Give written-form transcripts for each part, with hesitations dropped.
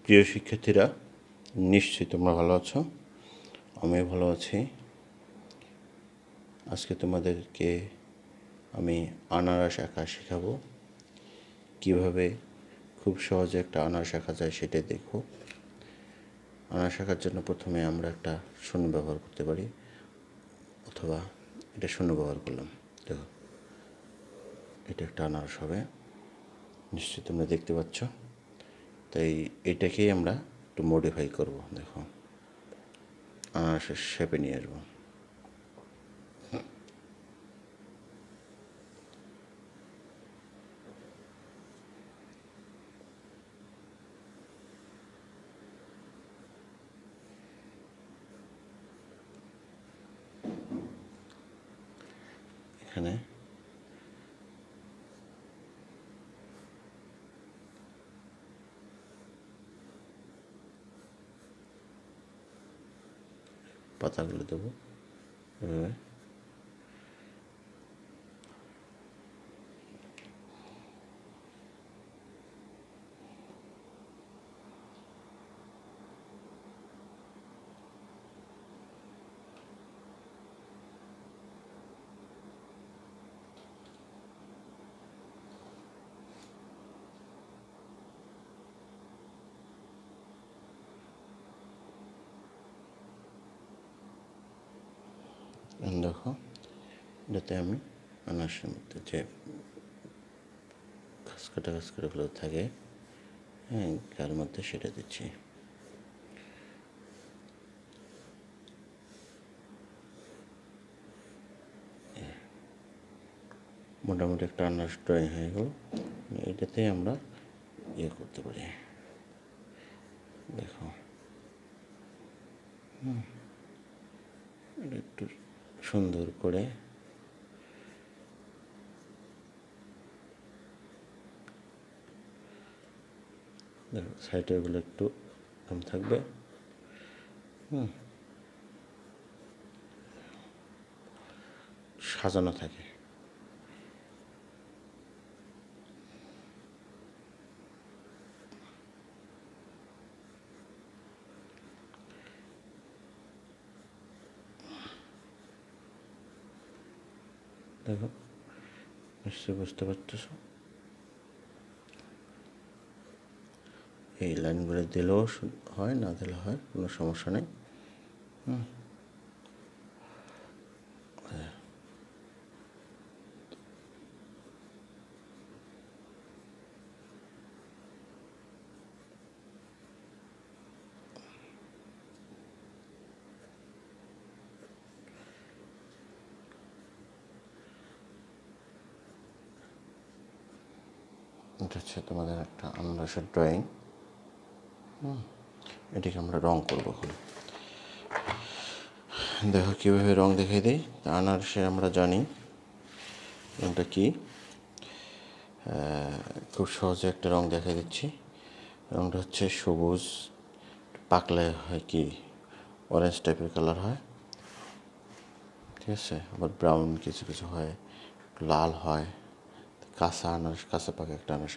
প্রিয় শিক্ষার্থীরা, নিশ্চয়ই তোমরা ভালো আছো। আমিও ভালো আছি। আজকে তোমাদেরকে আমি আনারস আঁকা শেখাবো। কীভাবে খুব সহজে একটা আনারস আঁকা যায় সেটাই দেখো। আনারস আঁকার জন্য প্রথমে আমরা একটা শূন্য ব্যবহার করতে পারি, অথবা এটা শূন্য ব্যবহার করলাম। দেখো, এটা একটা আনারস হবে, নিশ্চয়ই তোমরা দেখতে পাচ্ছ। তাই এটাকেই আমরা একটু মডিফাই করব। দেখো, আনারসের শেপে নিয়ে আসবো। এখানে পাতাগুলো দেবো এভাবে। দেখো, এটাতে আমি আনারসের মধ্যে যে ঘাস কাটাগুলো থাকে, হ্যাঁ, তার মধ্যে সেটা দিচ্ছি। মোটামুটি একটা আনারস ড্রয়িং হয়ে গেল। এটাতে আমরা ইয়ে করতে পারি। দেখো, এটা একটু সুন্দর করে দেখো, সাইডেরগুলো একটু কম থাকবে। সাজানো থাকে। দেখো, নিশ্চয়ই বুঝতে পারতেছ। এই লাইনগুলো দিলেও হয়, না দিলে হয়, কোনো সমস্যা নেই। এটা হচ্ছে তোমাদের একটা আনারসের ড্রয়িং। এটিকে আমরা রং করবো এখন। দেখো কীভাবে রং দেখিয়ে দিই। আনারসে আমরা জানি রংটা কি। খুব সহজে একটা রং দেখাই দিচ্ছি। রংটা হচ্ছে সবুজ, পাকলে হয় কি অরেঞ্জ টাইপের কালার হয়, ঠিক আছে। আবার ব্রাউন কিছু কিছু হয়, লাল হয়। কাঁচা আনারস, কাঁচা পাকা একটা আনারস।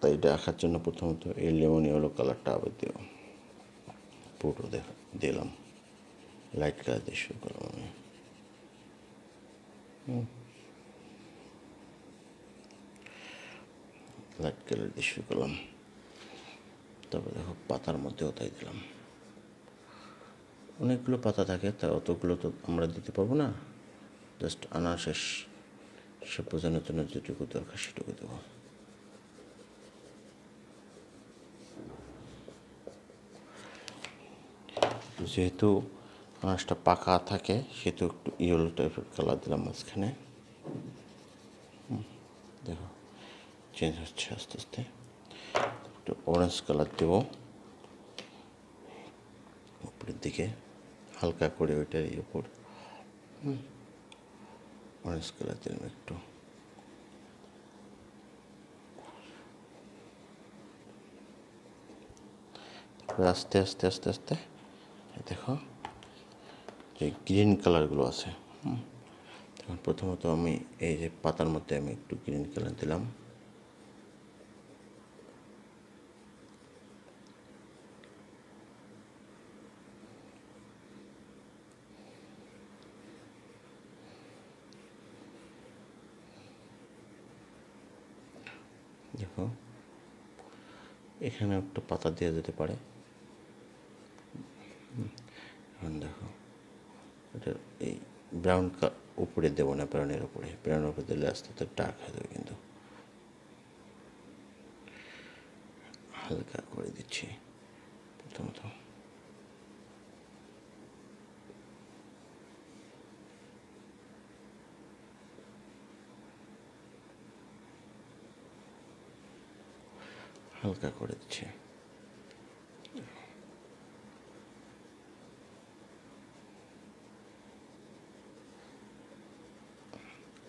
তাই এটা আঁকার জন্য প্রথমত এই লেমন ইয়েলো কালারটা আবার দিও, পুরো দিলাম। লাইট কালার দিয়ে শুরু করলাম আমি। লাইট কালার দিয়ে শুরু করলাম। তারপরে দেখো, পাতার মধ্যেও তাই দিলাম। অনেকগুলো পাতা থাকে, তা অতগুলো তো আমরা দিতে পারবো না। জাস্ট আনারসের সে বোঝানোর জন্য যেটুকু দরকার সেটুকু দেবো। যেহেতু আনারসটা পাকা থাকে, সেহেতু একটু ইয়েলো টাইপের কালার দিলাম মাঝখানে। দেখো, চেঞ্জ হচ্ছে আস্তে আস্তে। একটু অরেঞ্জ কালার দেবো উপরের দিকে, হালকা করে ওইটার উপর অরেঞ্জ কালার দিলাম একটু। তারপরে আস্তে আস্তে আস্তে আস্তে দেখো যে গ্রিন কালারগুলো আছে। তখন প্রথমত আমি এই যে পাতার মধ্যে আমি একটু গ্রিন কালার দিলাম। দেখো এখানে একটা পাতা দেওয়া যেতে পারে। এখন দেখো এটা এই ব্রাউন উপরে দেবো না, ব্রাউনের উপরে দিলে আস্তে আস্তে ডার্ক হয়ে যাবে, কিন্তু হালকা করে দিচ্ছি প্রথমত। হালকা করে দিচ্ছি।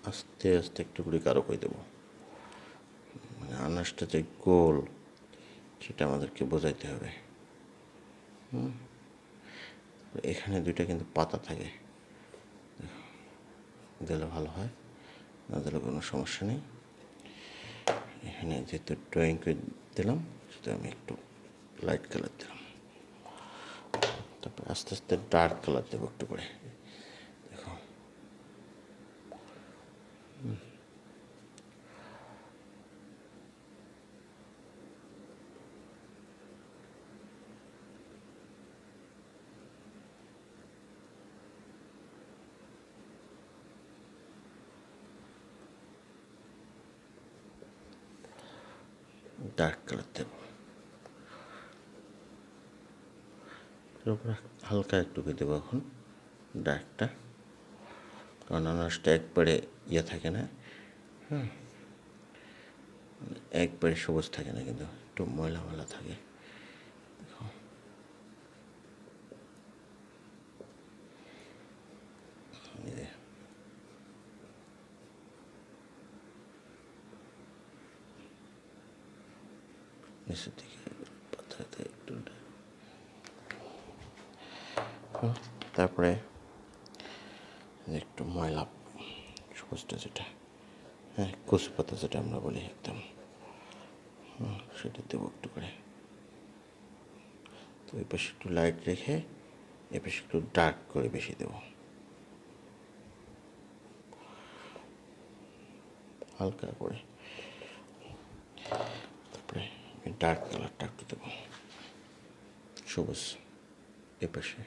আস্তে আস্তে একটু করে গাঢ় করে দেবো, মানে আনাজটা যে গোল সেটা আমাদেরকে বোঝাইতে হবে। এখানে দুইটা কিন্তু পাতা থাকে, দিলে ভালো হয়, না দিলে কোনো সমস্যা নেই। এখানে যেহেতু ড্রয়িং করে দিলাম সেটা আমি একটু লাইট কালার দিলাম, তারপর আস্তে আস্তে ডার্ক কালার দেবো একটু করে। দেখো ডার্ক কালার দেব, এর উপরে হালকা একটু দেবো এখন ডার্কটা, কারণ আনারসটা একবারে ইয়ে থাকে না, একবারে সবুজ থাকে না, কিন্তু একটু ময়লা ময়লা থাকে। নিচের দিকে পাতাতে একটু, তারপরে একটু ময়লা সবুজটা যেটা, হ্যাঁ কচু পাতা যেটা আমরা বলি একদম, সেটা দেবো একটু করে। তো এই পাশে একটু লাইট রেখে এ পাশে একটু ডার্ক করে বেশি দেবো, হালকা করে। তারপরে ডার্ক কালারটা একটু দেবো, সবুজ এ পাশে।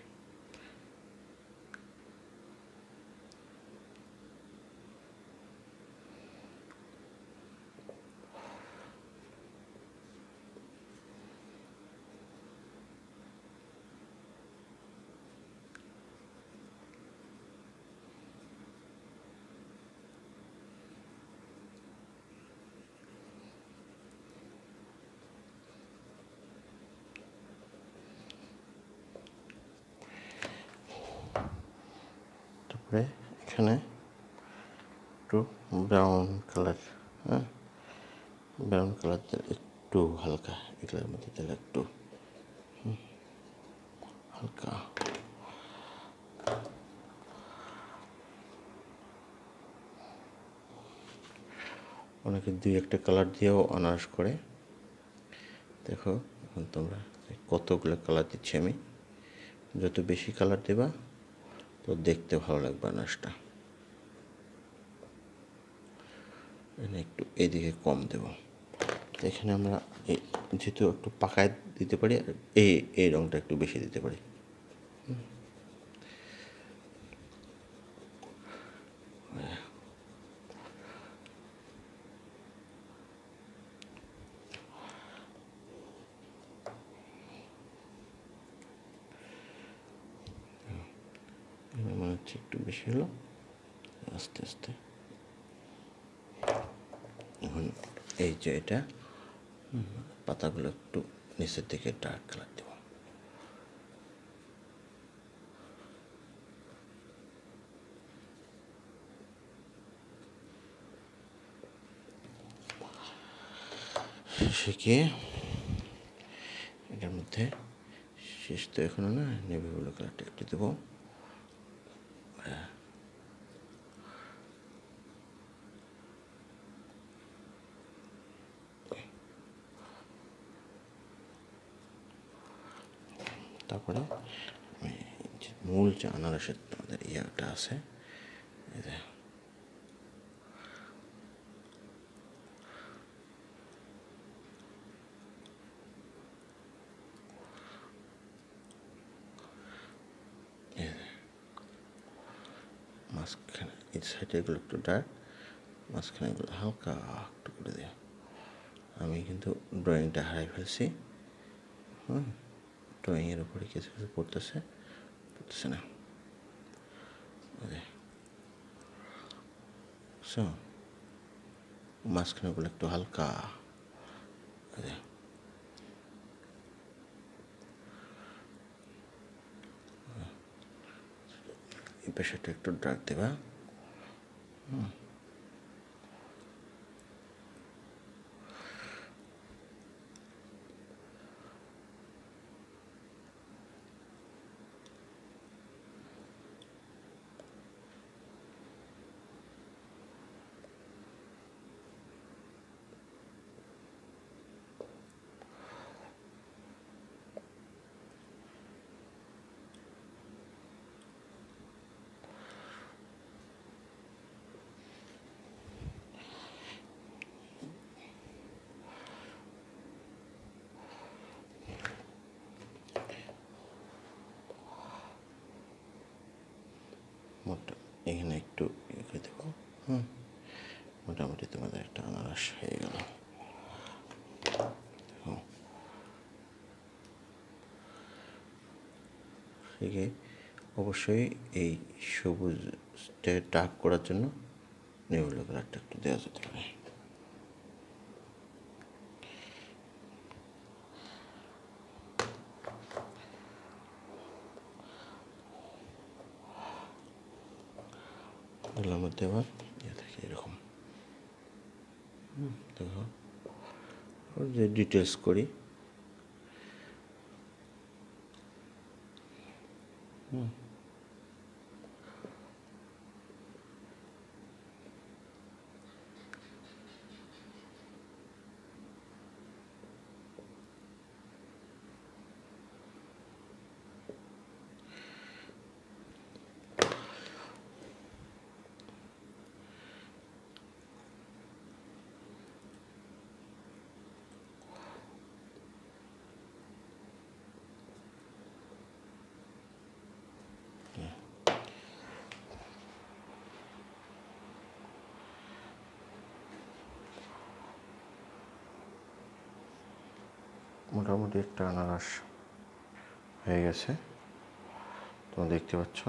তারপরে এখানে একটু ব্রাউন কালার, হ্যাঁ ব্রাউন কালার একটু হালকা, এগুলোর মধ্যে দিলে একটু হালকা। অনেকে দুই একটা কালার দিয়েও আনারস করে। দেখো এখন তোমরা কতগুলো কালার দিচ্ছি আমি, যত বেশি কালার দেবা তো দেখতে ভালো লাগবে আনারসটা। একটু এদিকে কম দেব, এখানে আমরা যেহেতু একটু পাকায় দিতে পারি, আর এই রঙটা একটু বেশি দিতে পারি। মনে হচ্ছে একটু বেশি হলো, আস্তে আস্তে। এখন এই যে এটা পাতাগুলো একটু নিচের দিকে ডার্ক কালার দেব, শিখিয়ে এটার মধ্যে শেষ তো এখনো না, নেভি ব্লু কালারটা একটু দেবো। তারপরে মূল যে আনারসের আমাদের ইয়াটা আছে, মাঝখানে এই সাইডে এগুলো একটু ডার্ক, মাঝখানে এগুলো হালকা একটু করে দেয়। আমি কিন্তু ড্রয়িংটা হারাই ফেলছি। ড্রয়িংয়ের উপরে কিছু কিছু পড়তেছে না। মাঝখানেগুলো একটু হালকা, এই পেশাটা একটু ডার্ক দেবা। এখানে একটু ইয়ে করে দেবো। মোটামুটি তোমাদের একটা আনারস হয়ে গেল। ঠিক অবশ্যই এই সবুজটা ডার্ক করার জন্য নেউল কালারটা একটু দেওয়া যেতে পারে। এগুলোর মধ্যে আবার ইয়ে থাকে এরকম, দেখো যে ডিটেলস করি। মোটামুটি একটা আনারস হয়ে গেছে, তোমরা দেখতে পাচ্ছ।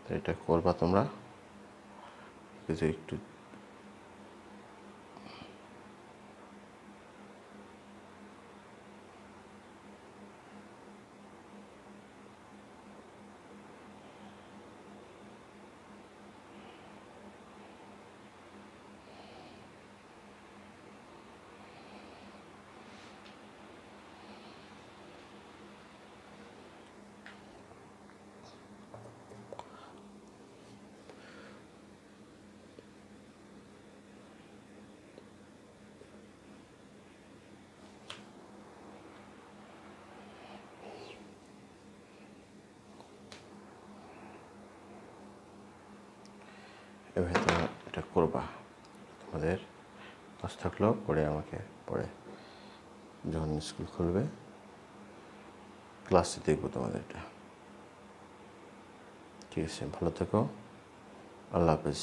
তো এটা করবা তোমরা, একটু এভাবে তোমরা এটা করবা। তোমাদের কাজ থাকলেও পরে আমাকে পরে যখন স্কুল খুলবে ক্লাসে দেখবো তোমাদের এটা। ঠিক আছে, ভালো থেকো, আল্লাহ হাফেজ।